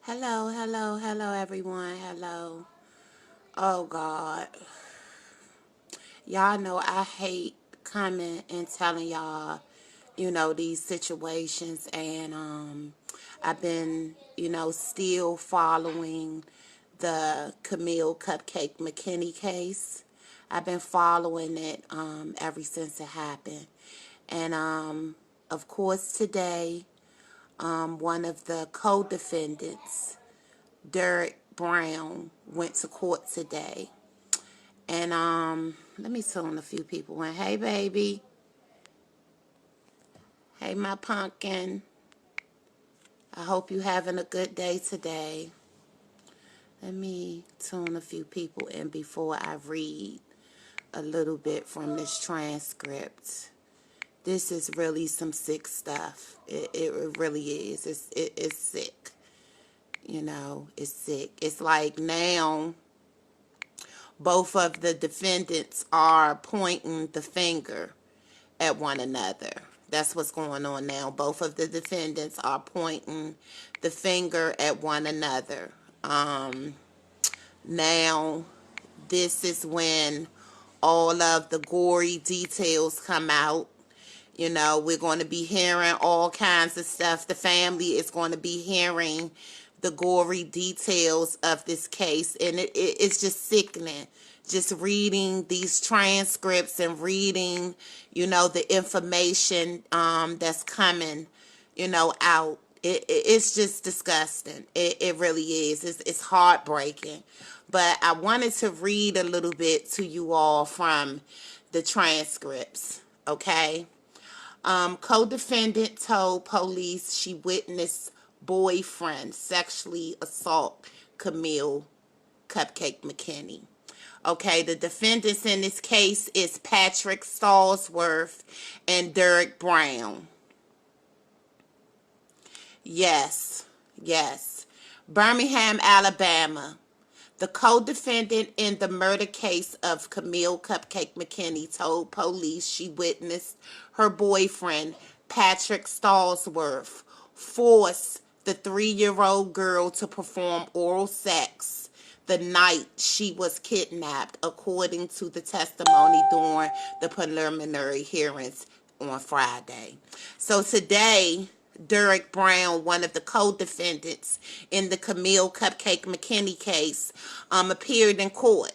Hello, hello, hello, everyone. Hello. Oh, God. Y'all know I hate coming and telling y'all, these situations. And I've been, still following the Kamille Cupcake McKinney case. I've been following it ever since it happened. And, of course, today, one of the co-defendants, Derek Brown, went to court today. And let me tune a few people in. Hey, baby. Hey, my pumpkin. I hope you having a good day today. Let me tune a few people in before I read a little bit from this transcript. This is really some sick stuff. It really is. It's sick. It's sick. It's like now both of the defendants are pointing the finger at one another. That's what's going on now. Both of the defendants are pointing the finger at one another. Now, this is when all of the gory details come out. We're going to be hearing all kinds of stuff. The family is going to be hearing the gory details of this case, and it's just sickening. Just reading these transcripts and reading, the information that's coming, out. It's just disgusting. It really is. It's heartbreaking. But I wanted to read a little bit to you all from the transcripts, okay? Co-defendant told police she witnessed boyfriend sexually assault Kamille Cupcake McKinney. Okay, the defendants in this case is Patrick Stallsworth and Derek Brown. Yes, yes. Birmingham, Alabama. The co-defendant in the murder case of Kamille Cupcake McKinney told police she witnessed her boyfriend, Patrick Stallsworth, force the 3-year-old girl to perform oral sex the night she was kidnapped, according to the testimony during the preliminary hearings on Friday. So today, Derek Brown, one of the co-defendants in the Kamille Cupcake McKinney case, appeared in court.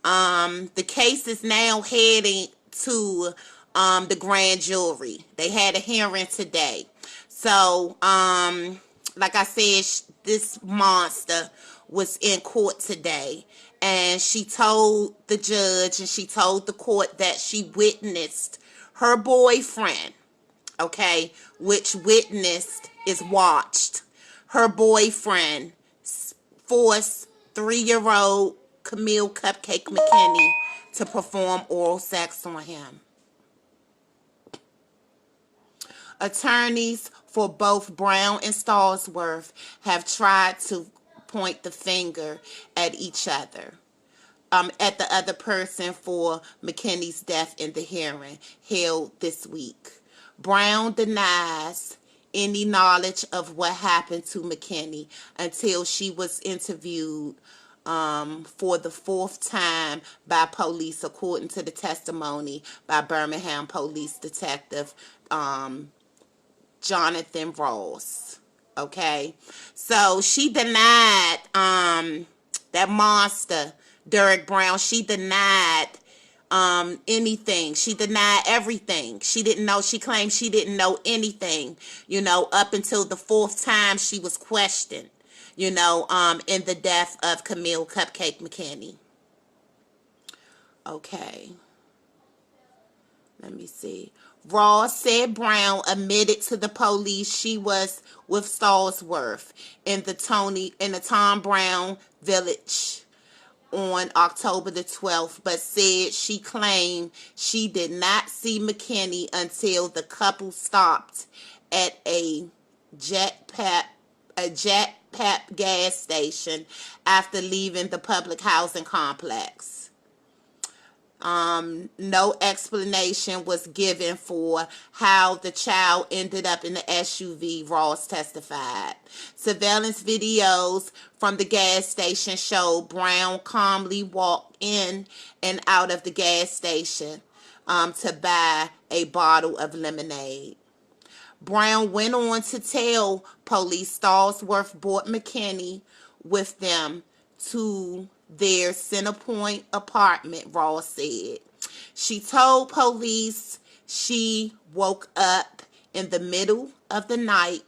The case is now heading to the grand jury. They had a hearing today. So, like I said, this monster was in court today. And she told the judge and she told the court that she witnessed her boyfriend, okay, which witnessed is watched. Her boyfriend forced 3-year-old Kamille Cupcake McKinney to perform oral sex on him. Attorneys for both Brown and Stallsworth have tried to point the finger at each other. At the other person for McKinney's death in the hearing held this week. Brown denies any knowledge of what happened to McKinney until she was interviewed for the 4th time by police, according to the testimony by Birmingham Police Detective Jonathan Ross. Okay, so she denied that monster, Derek Brown. She denied anything. She denied everything. She didn't know. She claimed she didn't know anything, up until the 4th time she was questioned, in the death of Kamille Cupcake McKinney. Okay. Let me see. Ross said Brown admitted to the police she was with Stallsworth in the Tom Brown Village on October the 12th, but said she claimed she did not see McKinney until the couple stopped at a Jet Pep gas station after leaving the public housing complex. No explanation was given for how the child ended up in the SUV, Ross testified. Surveillance videos from the gas station showed Brown calmly walk in and out of the gas station to buy a bottle of lemonade. Brown went on to tell police Stallsworth brought McKinney with them to their Centerpoint apartment, Ross said. She told police she woke up in the middle of the night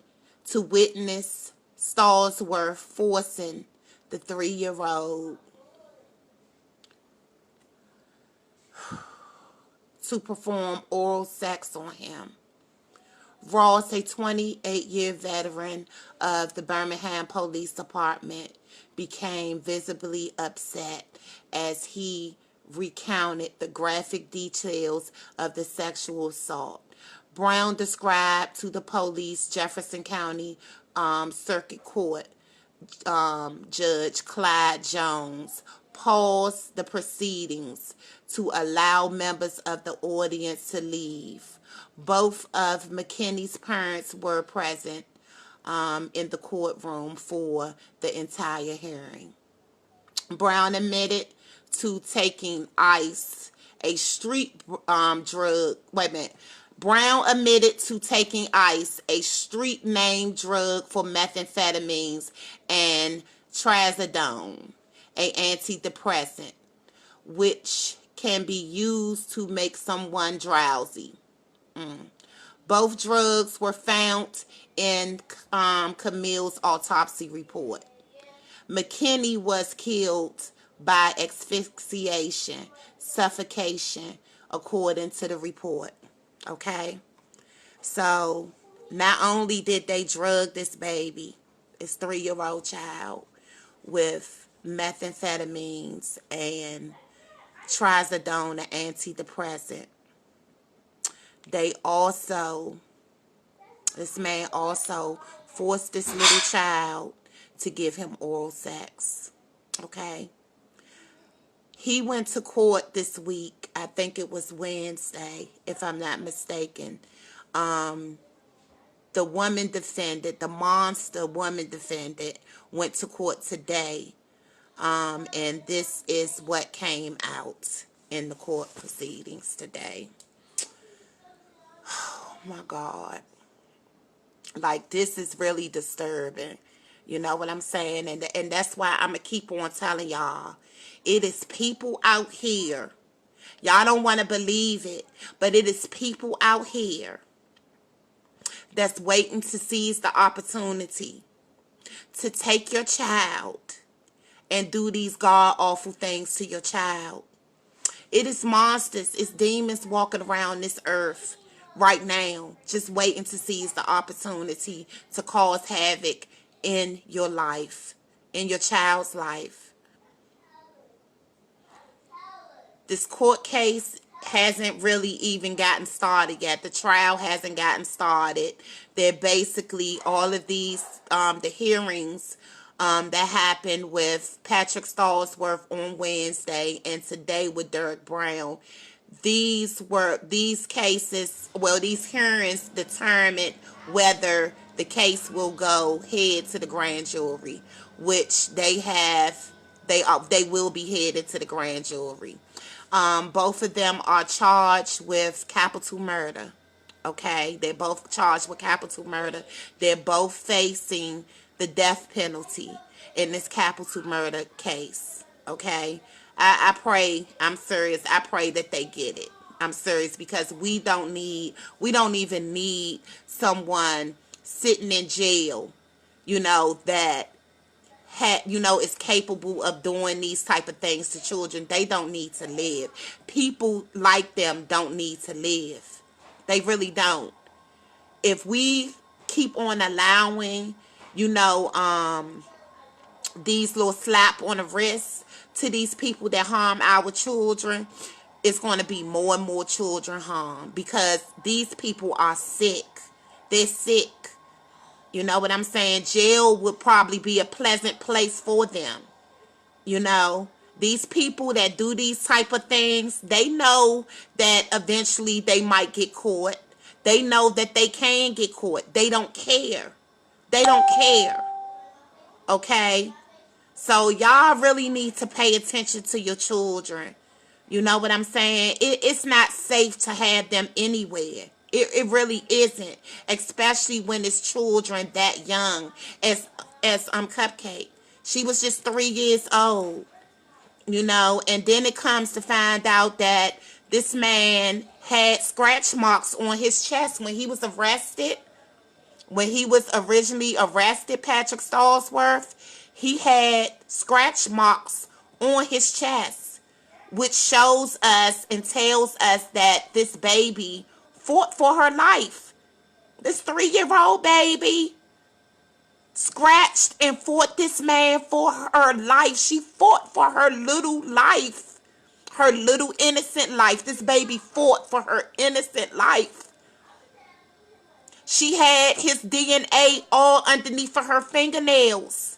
to witness Stallsworth forcing the 3-year-old to perform oral sex on him. Ross, a 28-year veteran of the Birmingham Police Department, became visibly upset as he recounted the graphic details of the sexual assault. Brown described to the police Jefferson County Circuit Court Judge Clyde Jones paused the proceedings to allow members of the audience to leave. Both of McKinney's parents were present in the courtroom for the entire hearing. Brown admitted to taking ice, a street drug. Wait a minute. Brown admitted to taking ice, a street name drug for methamphetamines, and trazodone, a antidepressant, which can be used to make someone drowsy. Both drugs were found in Kamille's autopsy report. McKinney was killed by asphyxiation, suffocation, according to the report. Okay? So, not only did they drug this baby, this 3-year-old child, with methamphetamines and trazodone, an antidepressant, this man also forced this little child to give him oral sex. Okay? He went to court this week. I think it was Wednesday, if I'm not mistaken. The woman defendant, the monster woman defendant, went to court today. And this is what came out in the court proceedings today. Oh, my God. Like, this is really disturbing. You know what I'm saying? And that's why I'm going to keep on telling y'all. It is people out here. Y'all don't want to believe it, but it is people out here that's waiting to seize the opportunity to take your child and do these god-awful things to your child. It is monsters, it's demons walking around this earth right now, just waiting to seize the opportunity to cause havoc in your life, in your child's life. This court case hasn't really even gotten started yet. The trial hasn't gotten started. They're basically all of these, the hearings that happened with Patrick Stallsworth on Wednesday and today with Derek Brown. These cases, these hearings determined whether the case will go head to the grand jury, which they will be headed to the grand jury. Both of them are charged with capital murder. Okay, they're both charged with capital murder. They're both facing the death penalty in this capital murder case. Okay, I pray, I'm serious, I pray that they get it. I'm serious, because we don't even need someone sitting in jail, that is capable of doing these type of things to children. They don't need to live. People like them don't need to live. They really don't. If we keep on allowing, these little slap on the wrist to these people that harm our children, it's going to be more and more children harmed, because these people are sick. They're sick. You know what I'm saying? Jail would probably be a pleasant place for them. These people that do these type of things, they know that eventually they might get caught. They know that they can get caught. They don't care. They don't care. Okay? So y'all really need to pay attention to your children. You know what I'm saying? It's not safe to have them anywhere. It really isn't. Especially when it's children that young as Cupcake. She was just 3 years old. You know, and then it comes to find out that this man had scratch marks on his chest when he was arrested. When he was originally arrested, Patrick Stallsworth, he had scratch marks on his chest, which shows us and tells us that this baby fought for her life. This 3-year-old baby scratched and fought this man for her life. She fought for her little life, her little innocent life. This baby fought for her innocent life. She had his DNA all underneath of her fingernails.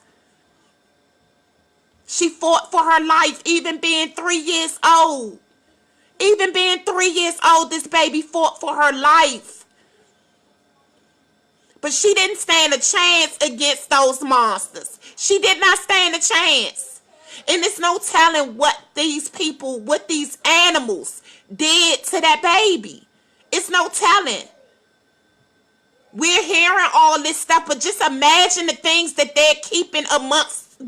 She fought for her life, even being 3 years old. Even being 3 years old, this baby fought for her life. But she didn't stand a chance against those monsters. She did not stand a chance. And it's no telling what these people, what these animals did to that baby. It's no telling. We're hearing all this stuff, but just imagine the things that they're keeping amongst,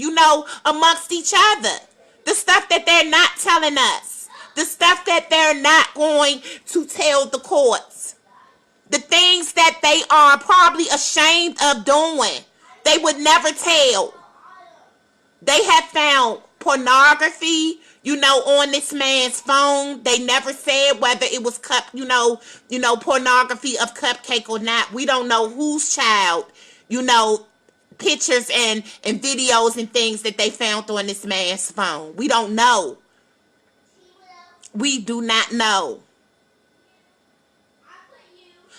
amongst each other. The stuff that they're not telling us. The stuff that they're not going to tell the courts. The things that they are probably ashamed of doing. They would never tell. They have found pornography, on this man's phone. They never said whether it was pornography of Cupcake or not. We don't know whose child, pictures and videos and things that they found on this man's phone. We don't know. We do not know.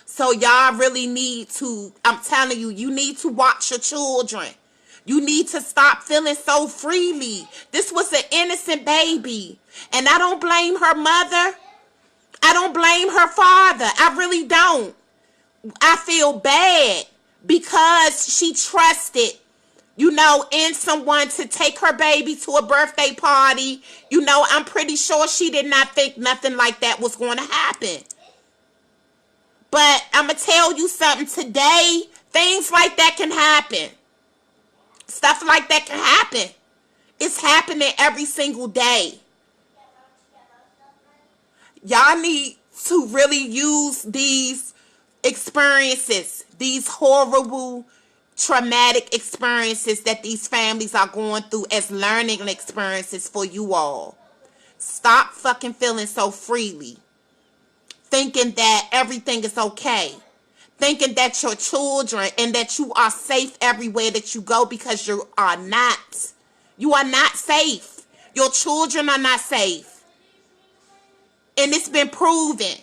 So y'all really need to, I'm telling you, you need to watch your children. You need to stop feeling so freely. This was an innocent baby. And I don't blame her mother. I don't blame her father. I really don't. I feel bad because she trusted, in someone to take her baby to a birthday party. I'm pretty sure she did not think nothing like that was going to happen. But I'm going to tell you something today. Things like that can happen. Stuff like that can happen. It's happening every single day. Y'all need to really use these experiences, these horrible, traumatic experiences that these families are going through as learning experiences for you all. Stop fucking feeling so freely. Thinking that everything is okay. Thinking that your children and that you are safe everywhere that you go, because you are not. You are not safe. Your children are not safe. And it's been proven.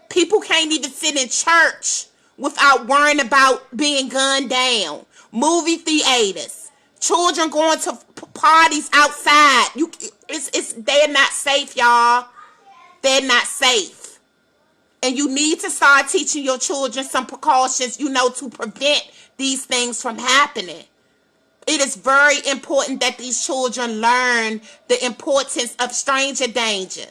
People can't even sit in church without worrying about being gunned down. Movie theaters. Children going to parties outside. They're not safe, y'all. They're not safe. And you need to start teaching your children some precautions, to prevent these things from happening. It is very important that these children learn the importance of stranger danger.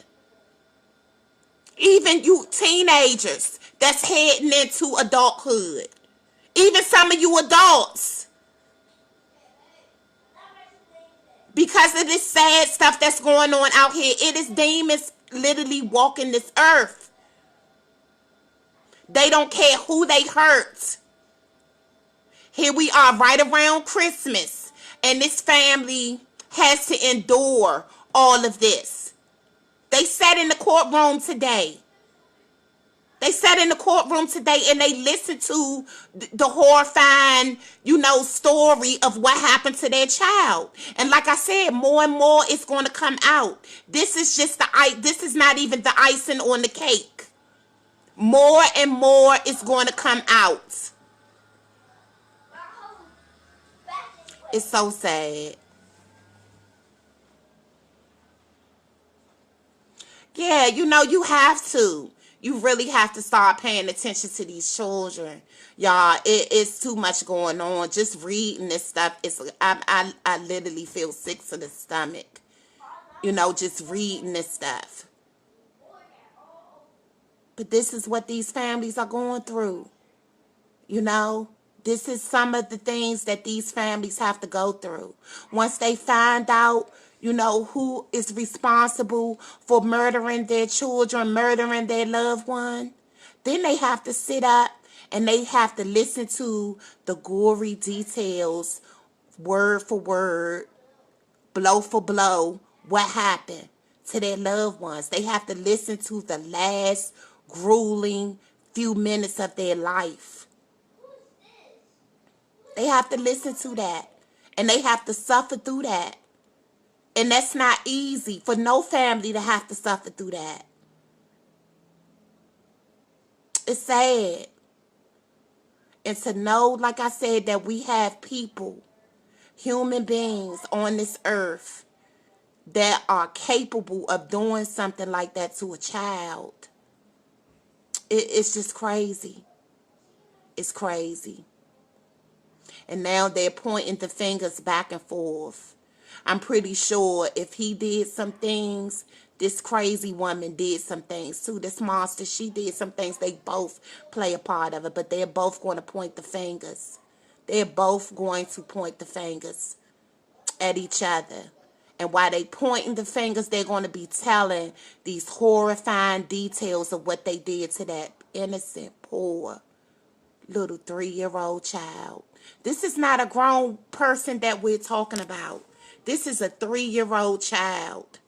Even you teenagers that's heading into adulthood. Even some of you adults. Because of this sad stuff that's going on out here, it is demons literally walking this earth. They don't care who they hurt. Here we are right around Christmas, and this family has to endure all of this. They sat in the courtroom today. They sat in the courtroom today and they listened to the horrifying, story of what happened to their child. And like I said, more and more is going to come out. This is not even the icing on the cake. More and more is going to come out. It's so sad. Yeah, you have to. You really have to start paying attention to these children, y'all. It's too much going on. Just reading this stuff, I literally feel sick to the stomach. Just reading this stuff. But this is what these families are going through. You know, this is some of the things that these families have to go through. Once they find out, who is responsible for murdering their children, murdering their loved one, then they have to sit up and they have to listen to the gory details, word for word, blow for blow, what happened to their loved ones. They have to listen to the last grueling few minutes of their life. They have to listen to that. And they have to suffer through that. And that's not easy for no family to have to suffer through that. It's sad. And to know, like I said, that we have people, human beings on this earth that are capable of doing something like that to a child. It's just crazy. It's crazy. And now they're pointing the fingers back and forth. I'm pretty sure if he did some things, this crazy woman did some things too. This monster, she did some things. They both play a part of it, but they're both going to point the fingers. They're both going to point the fingers at each other. And while they pointing the fingers, they're going to be telling these horrifying details of what they did to that innocent, poor, little 3-year-old child. This is not a grown person that we're talking about. This is a 3-year-old child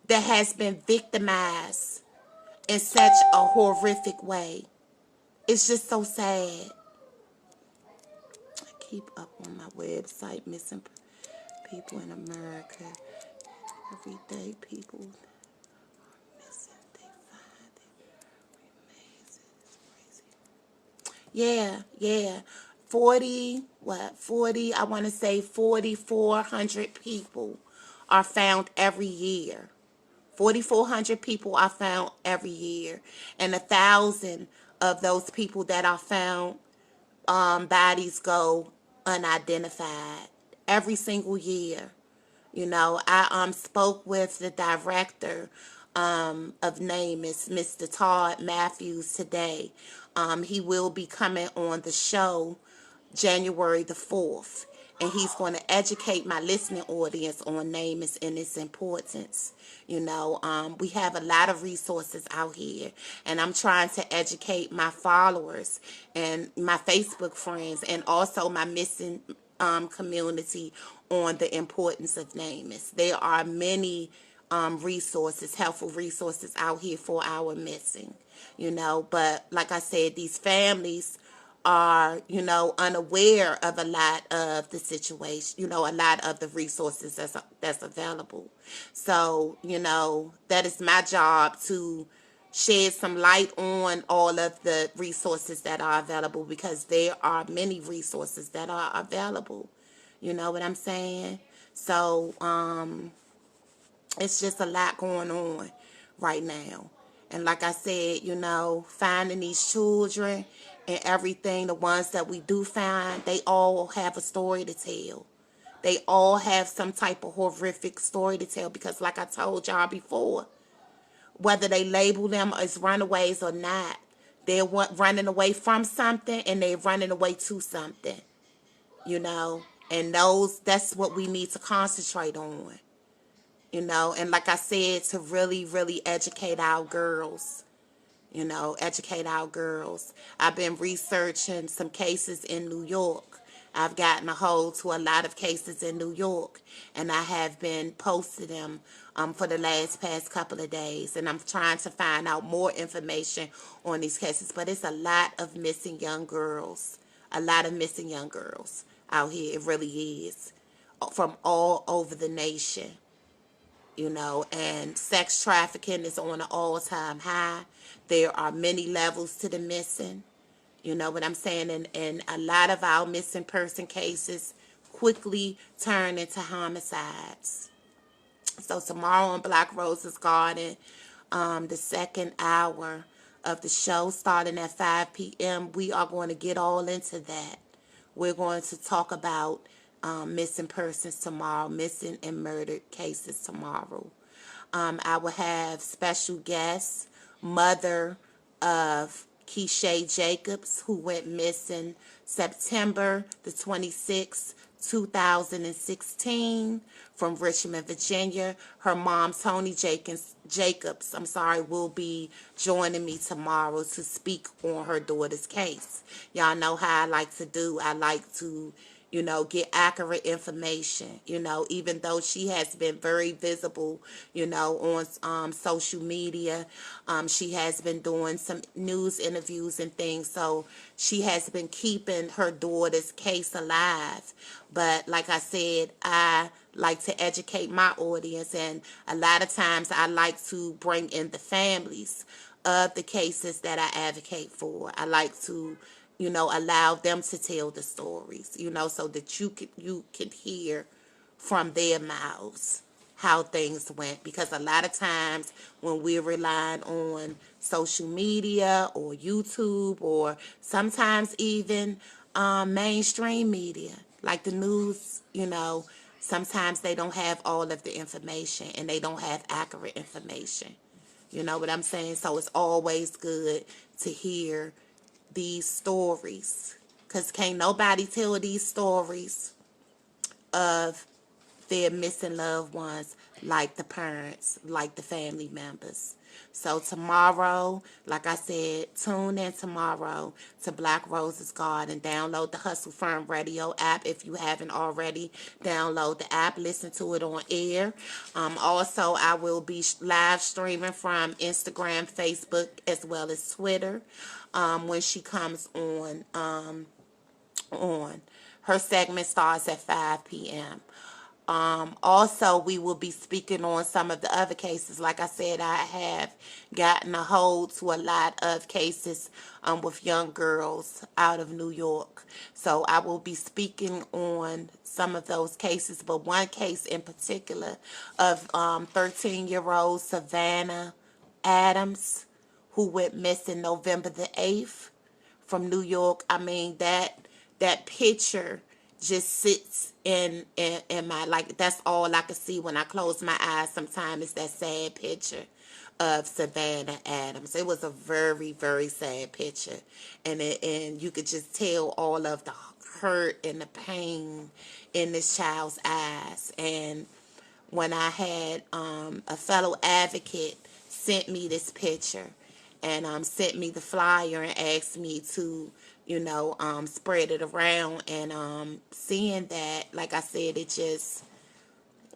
that has been victimized in such a horrific way. It's just so sad. I keep up on my website, missing people in America. Every day people are missing. They find it. Remains. It's crazy. Yeah. 40, I want to say 4,400 people are found every year. 4,400 people are found every year. And 1,000 of those people that are found, bodies go unidentified every single year. I spoke with the director of NAMES, Mr. Todd Matthews, today. He will be coming on the show January the 4th. And he's going to educate my listening audience on NAMES and its importance. We have a lot of resources out here. And I'm trying to educate my followers and my Facebook friends and also my missing community on the importance of NAMES. There are many resources, helpful resources out here for our missing. But like I said, these families are, unaware of a lot of the situation, a lot of the resources that's available. So, that is my job to shed some light on all of the resources that are available, because there are many resources that are available. You know what I'm saying? So, it's just a lot going on right now. And like I said, finding these children and everything, the ones that we do find, they all have a story to tell. They all have some type of horrific story to tell, because like I told y'all before, whether they label them as runaways or not, they're running away from something and they're running away to something, and that's what we need to concentrate on. And like I said, to really, really educate our girls, educate our girls. I've been researching some cases in New York. I've gotten a hold to a lot of cases in New York, and I have been posting them for the past couple of days, and I'm trying to find out more information on these cases. But it's a lot of missing young girls, out here. It really is, from all over the nation. And sex trafficking is on an all-time high. There are many levels to the missing. You know what I'm saying? And a lot of our missing person cases quickly turn into homicides. So tomorrow on Black Rose's Garden, the second hour of the show starting at 5 p.m. We are going to get all into that. We're going to talk about missing persons tomorrow, missing and murdered cases tomorrow. I will have special guests, mother of Keisha Jacobs, who went missing September the 26th, 2016 from Richmond, Virginia. Her mom, Tony Jacobs, will be joining me tomorrow to speak on her daughter's case. Y'all know how I like to do. I like to get accurate information, even though she has been very visible, on social media. She has been doing some news interviews and things, so she has been keeping her daughter's case alive. But like I said, I like to educate my audience, and a lot of times I like to bring in the families of the cases that I advocate for. I like to allow them to tell the stories, so that you can hear from their mouths how things went. Because a lot of times when we're relying on social media or YouTube or sometimes even mainstream media, like the news, sometimes they don't have all of the information and they don't have accurate information. You know what I'm saying? So it's always good to hear these stories, because can't nobody tell these stories of their missing loved ones like the parents, like the family members. So tomorrow, like I said, tune in tomorrow to Black Roses Garden. Download the Hustle Firm Radio app if you haven't already. Download the app, listen to it on air. Also, I will be live streaming from Instagram, Facebook, as well as Twitter when she comes on. Her segment starts at 5 p.m. Also, we will be speaking on some of the other cases. Like I said, I have gotten a hold to a lot of cases with young girls out of New York. So I will be speaking on some of those cases, but one case in particular of 13-year-old Savannah Adams, who went missing November the 8th from New York. I mean, that picture just sits in my, like, that's all I can see when I close my eyes sometimes, is that sad picture of Savannah Adams. It was a very, very sad picture, and you could just tell all of the hurt and the pain in this child's eyes. And when I had a fellow advocate sent me this picture and sent me the flyer and asked me to spread it around, and seeing that, like I said,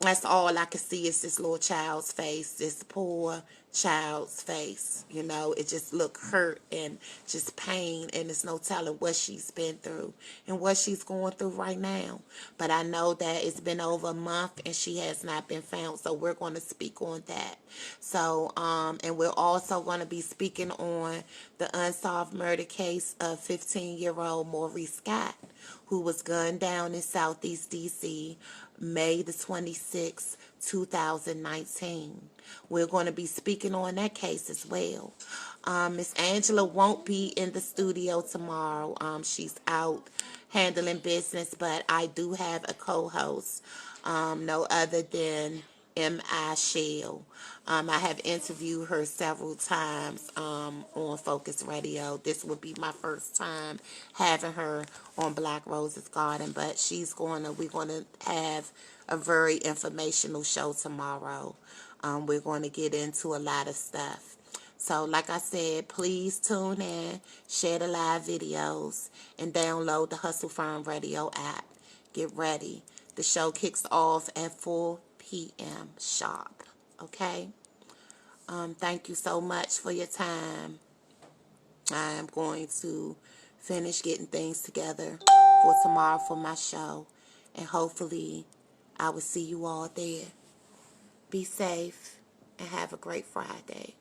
that's all I could see is this little child's face, this poor child's face. It just looked hurt and just pain, and there's no telling what she's been through and what she's going through right now. But I know that it's been over a month and she has not been found, so we're going to speak on that. So, and we're also going to be speaking on the unsolved murder case of 15-year-old Maurice Scott, who was gunned down in Southeast D.C. May the 26th, 2019. We're going to be speaking on that case as well. Miss Angela won't be in the studio tomorrow. She's out handling business, but I do have a co-host, no other than M.I. Shell. I have interviewed her several times on Focus Radio. This would be my first time having her on Black Roses Garden, but we're going to have a very informational show tomorrow. We're going to get into a lot of stuff. So like I said, please tune in, share the live videos, and download the Hustle Firm Radio app. Get ready. The show kicks off at 4 p.m. sharp. Okay? Thank you so much for your time. I am going to finish getting things together for tomorrow for my show. And hopefully I will see you all there. Be safe and have a great Friday.